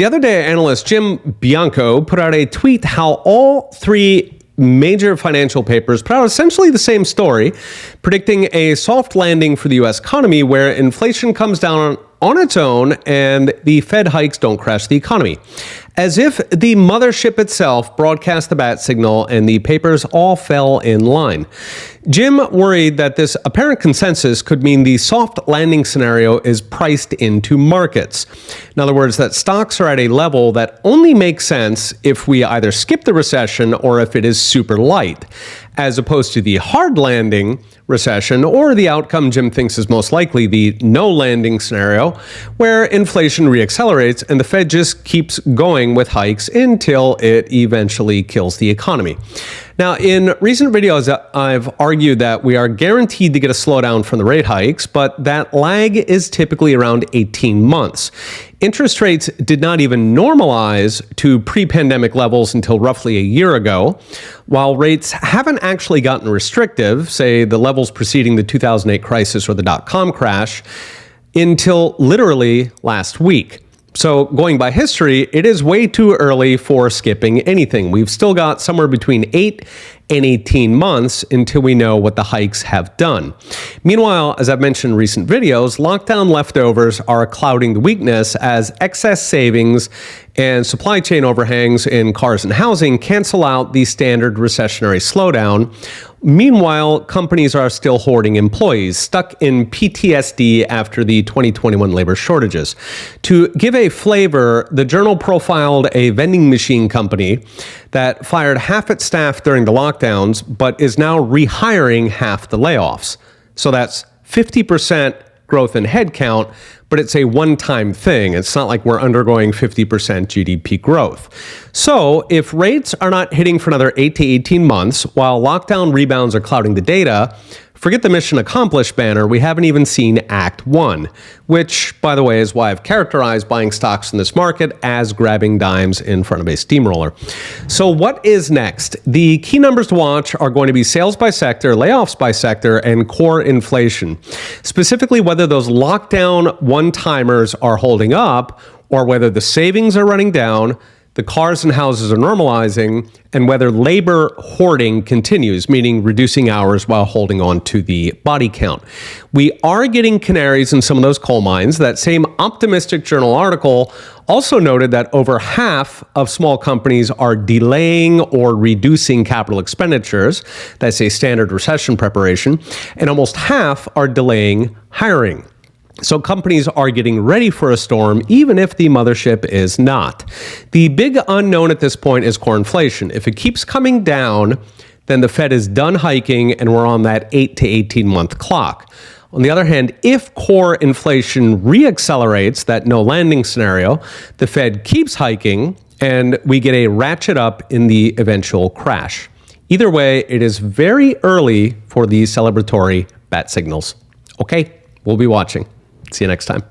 The other day, analyst Jim Bianco put out a tweet how all three major financial papers put out essentially the same story, predicting a soft landing for the U.S. economy where inflation comes down on its own and the Fed hikes don't crash the economy. As if the mothership itself broadcast the bat signal and the papers all fell in line. Jim worried that this apparent consensus could mean the soft landing scenario is priced into markets. In other words, that stocks are at a level that only makes sense if we either skip the recession or if it is super light, as opposed to the hard landing recession or the outcome Jim thinks is most likely, the no landing scenario, where inflation reaccelerates and the Fed just keeps going with hikes until it eventually kills the economy. Now, in recent videos, I've argued that we are guaranteed to get a slowdown from the rate hikes, but that lag is typically around 18 months. Interest rates did not even normalize to pre-pandemic levels until roughly a year ago, while rates haven't actually gotten restrictive, say the levels preceding the 2008 crisis or the dot-com crash, until literally last week. So going by history, it is way too early for skipping anything. We've still got somewhere between 8 and 18 months until we know what the hikes have done. Meanwhile, as I've mentioned in recent videos, lockdown leftovers are clouding the weakness as excess savings and supply chain overhangs in cars and housing cancel out the standard recessionary slowdown. Meanwhile, companies are still hoarding employees, stuck in PTSD after the 2021 labor shortages. To give a flavor, the Journal profiled a vending machine company that fired half its staff during the lockdowns, but is now rehiring half the layoffs. So that's 50% growth in headcount, but it's a one-time thing. It's not like we're undergoing 50% GDP growth. So if rates are not hitting for another 8 to 18 months, while lockdown rebounds are clouding the data, forget the mission accomplished banner, we haven't even seen Act 1, which, by the way, is why I've characterized buying stocks in this market as grabbing dimes in front of a steamroller. So what is next? The key numbers to watch are going to be sales by sector, layoffs by sector, and core inflation. Specifically, whether those lockdown one-timers are holding up or whether the savings are running down, the cars and houses are normalizing, and whether labor hoarding continues, meaning reducing hours while holding on to the body count. We are getting canaries in some of those coal mines. That same optimistic journal article also noted that over half of small companies are delaying or reducing capital expenditures. That's a standard recession preparation. And almost half are delaying hiring. So companies are getting ready for a storm, even if the mothership is not. The big unknown at this point is core inflation. If it keeps coming down, then the Fed is done hiking and we're on that 8 to 18 month clock. On the other hand, if core inflation reaccelerates, that no landing scenario, the Fed keeps hiking and we get a ratchet up in the eventual crash. Either way, it is very early for these celebratory bat signals. Okay, we'll be watching. See you next time.